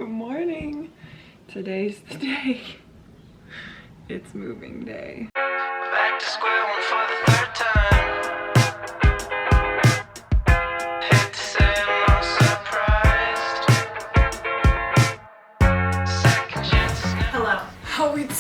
Good morning. Today's the day. It's moving day. Back to square one for the third time. Hate to say I'm not surprised. Second chances. Hello. How we doing?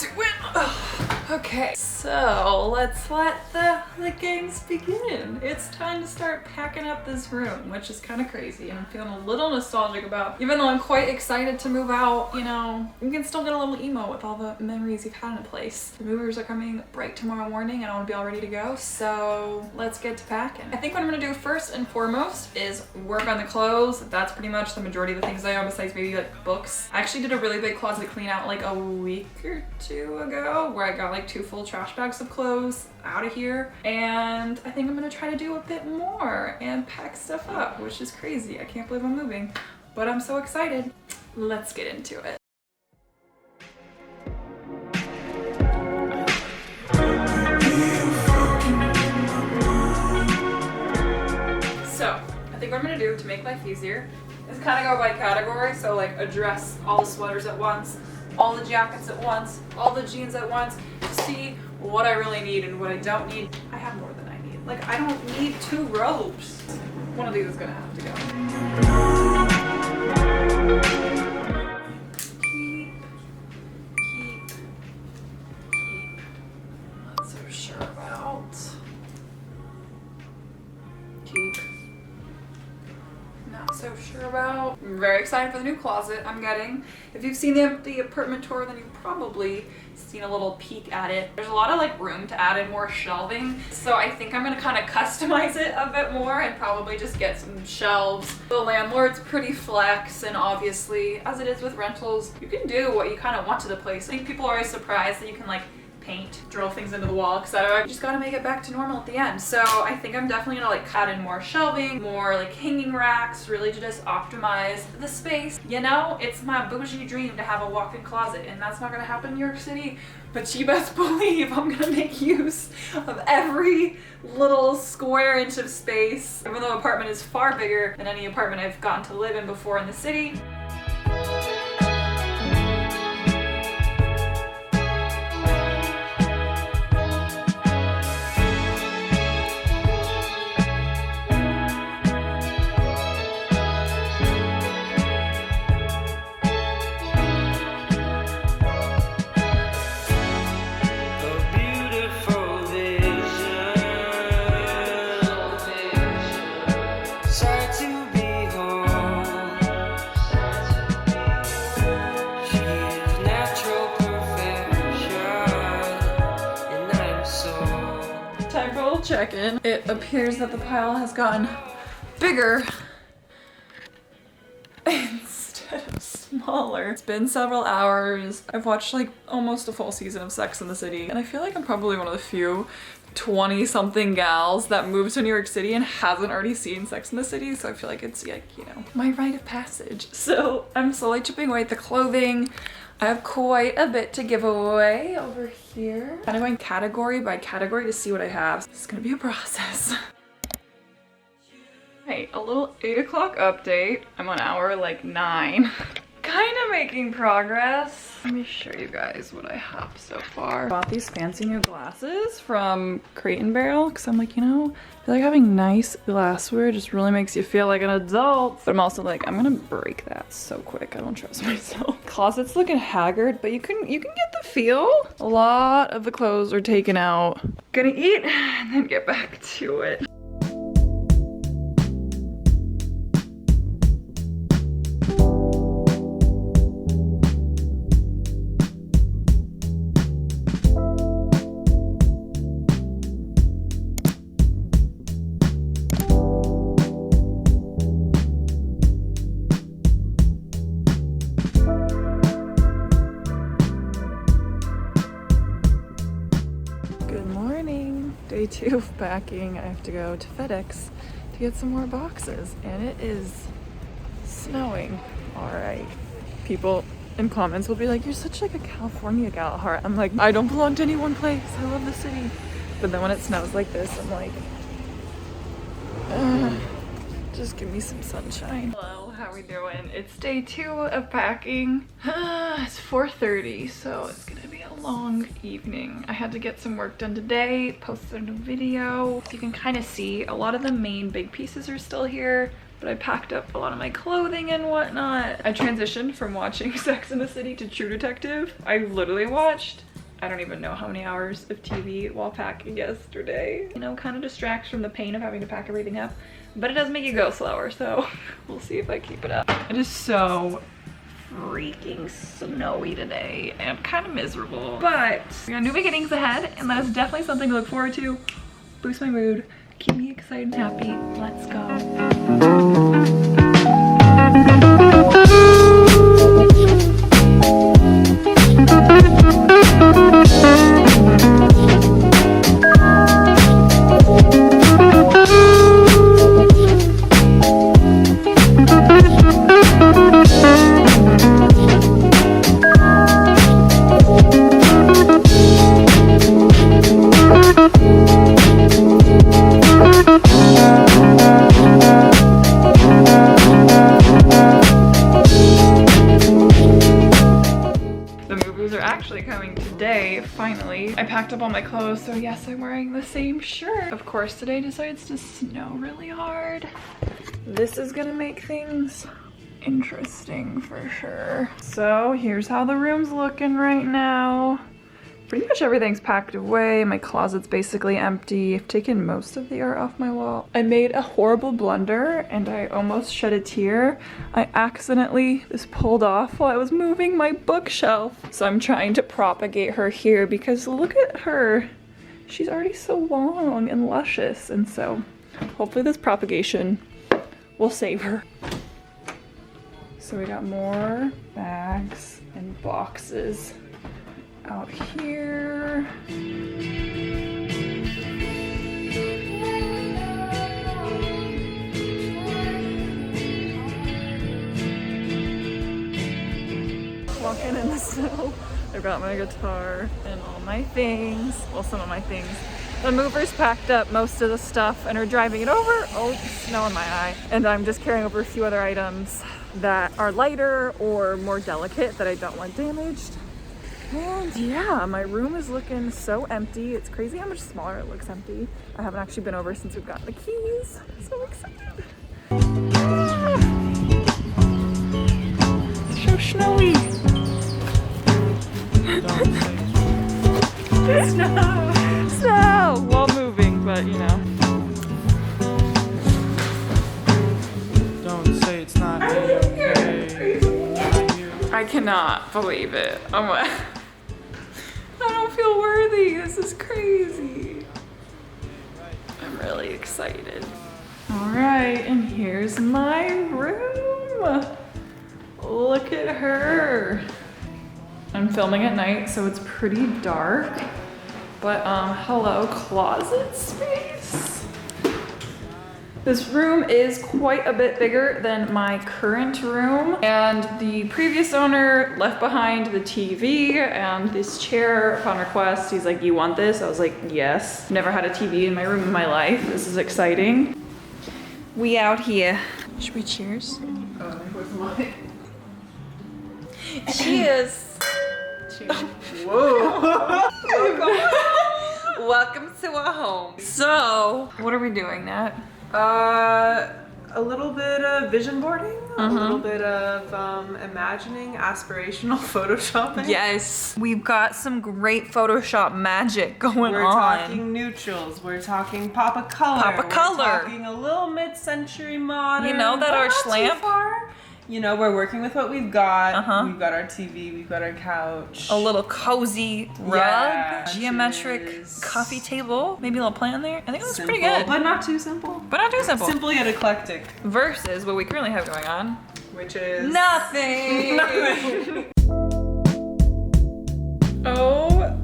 Okay, so let's let the games begin. It's time to start packing up this room, which is kind of crazy, and I'm feeling a little nostalgic about. Even though I'm quite excited to move out, you know, you can still get a little emo with all the memories you've had in a place. The movers are coming bright tomorrow morning, and I want to be all ready to go. So let's get to packing. I think what I'm gonna do first and foremost is work on the clothes. That's pretty much the majority of the things I own, besides maybe like books. I actually did a really big closet clean out like a week or two ago, where I got like 2 full trash bags of clothes out of here, and I think I'm gonna try to do a bit more and pack stuff up, which is crazy. I can't believe I'm moving, but I'm so excited. Let's get into it. So I think what I'm gonna do to make life easier is kind of go by category. So like address all the sweaters at once, all the jackets at once, all the jeans at once, to see what I really need and what I don't need. I have more than I need. Like, I don't need 2 robes. One of these is gonna have to go. Keep. Not so sure about. Keep. Not so sure about. I'm very excited for the new closet I'm getting. If you've seen the apartment tour, then you've probably seen a little peek at it. There's a lot of like room to add in more shelving, so I think I'm gonna kind of customize it a bit more and probably just get some shelves. The landlord's pretty flex, and obviously, as it is with rentals, you can do what you kind of want to the place. I think people are always surprised that you can like paint, drill things into the wall, etc. You just gotta make it back to normal at the end. So I think I'm definitely gonna like add in more shelving, more like hanging racks, really to just optimize the space. You know, it's my bougie dream to have a walk-in closet, and that's not gonna happen in New York City, but you best believe I'm gonna make use of every little square inch of space, even though the apartment is far bigger than any apartment I've gotten to live in before in the city. Check-in. It appears that the pile has gotten bigger instead of smaller. It's been several hours. I've watched like almost a full season of Sex and the City, and I feel like I'm probably one of the few 20-something gals that moved to New York City and hasn't already seen Sex and the City, so I feel like it's like, you know, my rite of passage. So I'm slowly chipping away at the clothing. I have quite a bit to give away over here. Kind of going category by category to see what I have. It's gonna be a process. Hey, a little 8 o'clock update. I'm on hour like 9. Kind of making progress. Let me show you guys what I have so far. Bought these fancy new glasses from Crate and Barrel because I'm like, you know, I feel like having nice glassware just really makes you feel like an adult. But I'm also like, I'm gonna break that so quick. I don't trust myself. Closet's looking haggard, but you can get the feel. A lot of the clothes are taken out. Gonna eat and then get back to it. Day 2 of packing. I have to go to FedEx to get some more boxes, and it is snowing. All right, people in comments will be like, you're such like a California gal at heart. I'm like, I don't belong to any one place. I love the city. But then when it snows like this, I'm like, just give me some sunshine. Hello, how How we doing? It's day 2 of packing. It's 4:30, so it's gonna be a long evening. I had to get some work done today, posted a video. So you can kind of see a lot of the main big pieces are still here, but I packed up a lot of my clothing and whatnot. I transitioned from watching Sex and the City to True Detective. I literally watched, I don't even know how many hours of TV while packing yesterday. You know, kind of distracts from the pain of having to pack everything up, but it does make you go slower, so we'll see if I keep it up. It is so freaking snowy today and kind of miserable, but we got new beginnings ahead, and that is definitely something to look forward to. Boost my mood, keep me excited and happy. Let's go. Finally, I packed up all my clothes, so yes, I'm wearing the same shirt. Of course, today decides to snow really hard. This is gonna make things interesting for sure. So here's how the room's looking right now. Pretty much everything's packed away. My closet's basically empty. I've taken most of the art off my wall. I made a horrible blunder and I almost shed a tear. I accidentally just pulled off while I was moving my bookshelf. So I'm trying to propagate her here because look at her. She's already so long and luscious, and so hopefully this propagation will save her. So we got more bags and boxes out here. Walking in the snow. I've got my guitar and all my things. Well, some of my things. The mover's packed up most of the stuff and are driving it over. Oh, snow in my eye. And I'm just carrying over a few other items that are lighter or more delicate that I don't want damaged. And yeah, my room is looking so empty. It's crazy how much smaller it looks empty. I haven't actually been over since we've gotten the keys. So excited. Ah! It's so snowy. Snow! Snow! While moving, but you know. Don't say it's not okay. I cannot believe it. I don't feel worthy. This is crazy. I'm really excited. All right, and here's my room. Look at her. I'm filming at night, so it's pretty dark. But hello, closet space. This room is quite a bit bigger than my current room, and the previous owner left behind the TV and this chair upon request. He's like, "You want this?" I was like, "Yes." Never had a TV in my room in my life. This is exciting. We out here. Should we cheers? Where's mine? Cheers. Cheers. Whoa. Welcome to our home. So, what are we doing, Nat? A little bit of vision boarding, a little bit of imagining, aspirational photoshopping. Yes, we've got some great Photoshop magic going We're on. talking neutrals, we're talking pop of color. Pop of color. We're talking a little mid-century modern. You know that but arch not lamp? Too far. You know, we're working with what we've got. Uh-huh. We've got our TV, we've got our couch. A little cozy rug, Yeah, geometric cheers. coffee table, maybe a little plant there. I think it looks pretty Simple, good. but not too simple. But not too simple. Simple yet eclectic. Versus what we currently have going on. Which is... Nothing! Nothing. Oh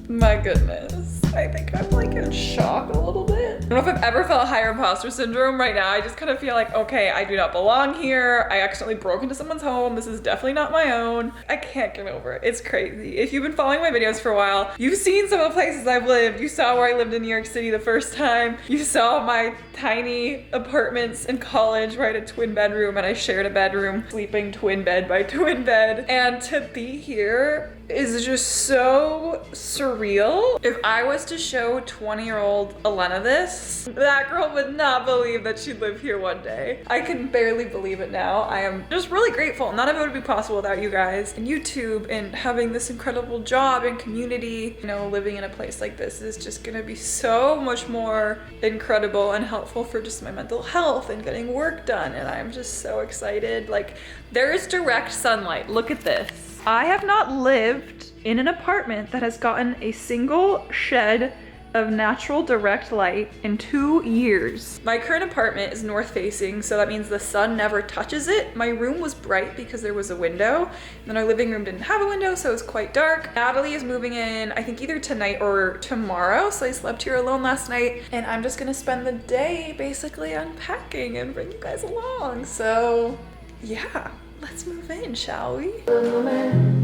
my goodness. I think I'm like in shock a little bit. I don't know if I've ever felt higher imposter syndrome. Right now I just kind of feel like, okay, I do not belong here. I accidentally broke into someone's home. This is definitely not my own. I can't get over it. It's crazy. If you've been following my videos for a while, you've seen some of the places I've lived. You saw where I lived in New York City the first time. You saw my tiny apartments in college where I had a twin bedroom and I shared a bedroom, sleeping twin bed by twin bed. And to be here is just so surreal. If I was to show 20-year-old Elena this, that girl would not believe that she'd live here one day. I can barely believe it now. I am just really grateful. None of it would be possible without you guys and YouTube and having this incredible job and community. You know, living in a place like this is just gonna be so much more incredible and helpful for just my mental health and getting work done. And I'm just so excited. Like, there is direct sunlight. Look at this. I have not lived in an apartment that has gotten a single shed of natural direct light in 2 years. My current apartment is north facing, so that means the sun never touches it. My room was bright because there was a window, and then our living room didn't have a window, so it was quite dark. Natalie is moving in, I think either tonight or tomorrow, so I slept here alone last night, and I'm just gonna spend the day basically unpacking and bring you guys along. So yeah, let's move in, shall we?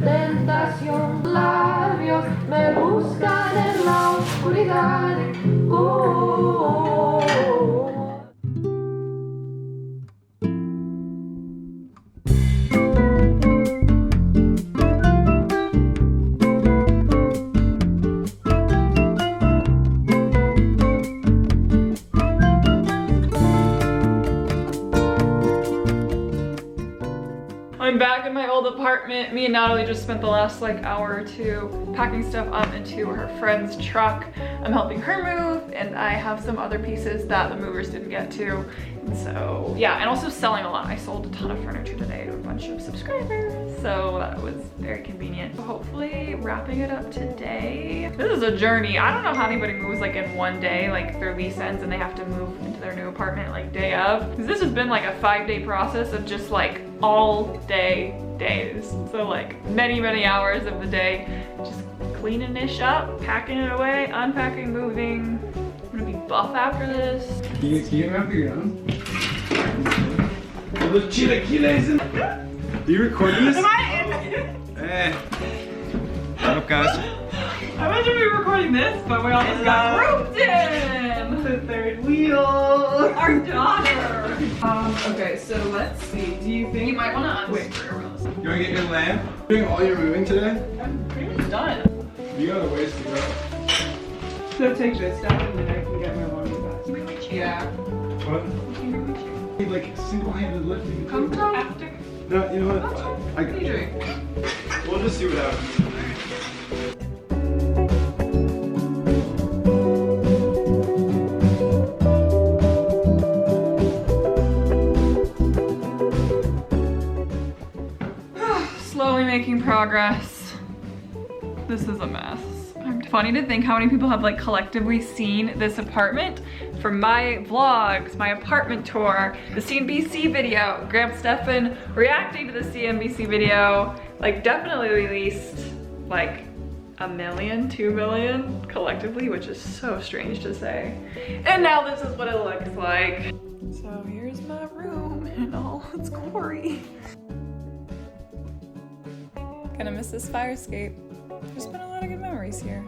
Tentación, labios me buscan en la oscuridad. I'm back in my old apartment. Me and Natalie just spent the last like hour or two packing stuff up into her friend's truck. I'm helping her move, and I have some other pieces that the movers didn't get to. And so yeah, and also selling a lot. I sold a ton of furniture today to a bunch of subscribers, so that was very convenient. So hopefully wrapping it up today. This is a journey. I don't know how anybody moves like in one day, like their lease ends and they have to move into their new apartment like day of. Because this has been like a 5-day process of just like all day days. So like many hours of the day, just cleaning ish up, packing it away, unpacking, moving. I'm gonna be buff after this. Can you remember your own? Those chilaquiles in. Are you recording this? Am I in? Hey. What up, guys? I meant to be recording this, but we almost got roped in. The third wheel. Our daughter. Okay, so let's see. Do you think You might want to unscrew. You wanna get your lamp? Doing all your moving today? I'm pretty much done. You got a ways to go. so take this down and then I can get my laundry basket? Yeah. What? Need like single-handed lifting. Come down after. No, you know what? I What are got you it. doing? We'll just see what happens. Slowly making progress. This is a mess. It's funny to think how many people have like collectively seen this apartment from my vlogs, my apartment tour, the CNBC video, Graham Stephan reacting to the CNBC video, like definitely at least like 1 million, 2 million collectively, which is so strange to say. And now this is what it looks like. So here's my room in all its glory. Gonna miss this fire escape. There's been a lot of good memories here.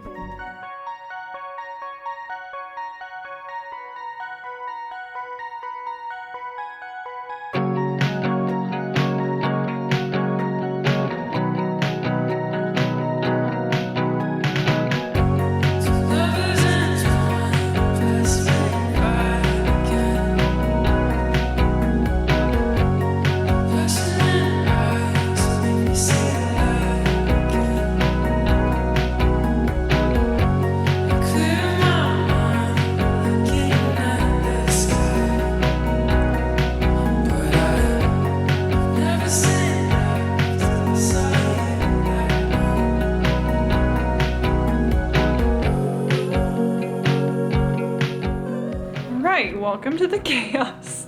Welcome to the chaos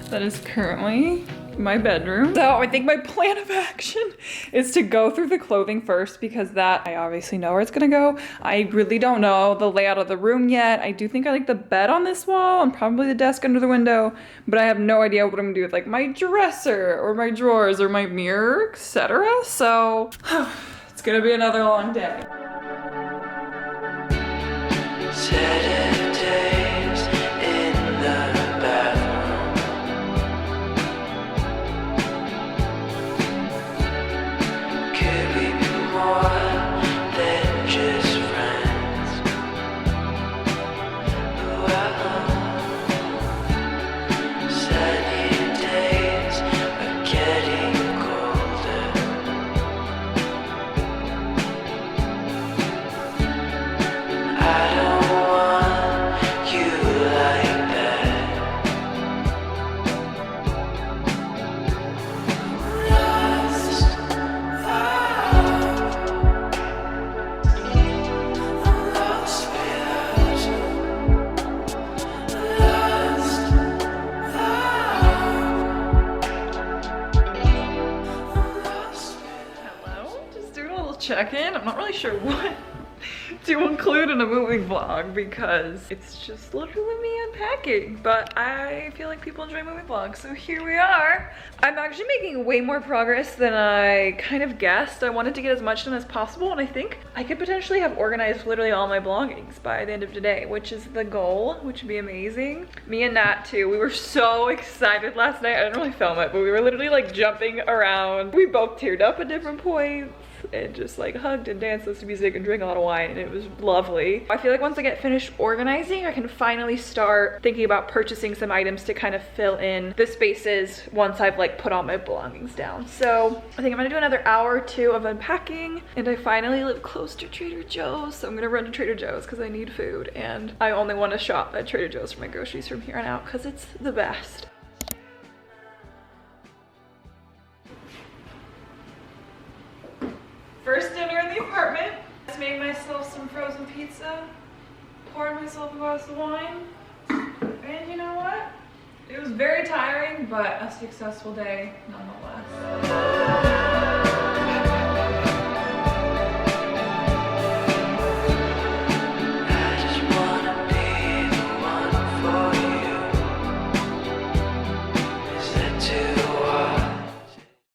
that is currently my bedroom. So I think my plan of action is to go through the clothing first because that I obviously know where it's gonna go. I really don't know the layout of the room yet. I do think I like the bed on this wall and probably the desk under the window, but I have no idea what I'm gonna do with like my dresser or my drawers or my mirror, etc. So it's gonna be another long day. Saturdays in the bathroom. Could we be more than just friends? Sunny days are getting colder. I don't want you like that. Lost, I'm lost without you. Lost, I'm lost without Hello, just doing a little check-in. I'm not really sure what to include in a moving vlog because it's just literally me unpacking, but I feel like people enjoy moving vlogs, so here we are. I'm actually making way more progress than I kind of guessed. I wanted to get as much done as possible, and I think I could potentially have organized literally all my belongings by the end of today, which is the goal, which would be amazing. Me and Nat too, we were so excited last night. I didn't really film it, but we were literally like jumping around. We both teared up at different points and just like hugged and danced, listened to music and drank a lot of wine, and it was lovely. I feel like once I get finished organizing, I can finally start thinking about purchasing some items to kind of fill in the spaces once I've like put all my belongings down. So I think I'm gonna do another hour or two of unpacking, and I finally live close to Trader Joe's, so I'm gonna run to Trader Joe's because I need food, and I only want to shop at Trader Joe's for my groceries from here on out because it's the best. First dinner in the apartment. Just made myself some frozen pizza, poured myself a glass of wine, and you know what? It was very tiring, but a successful day nonetheless.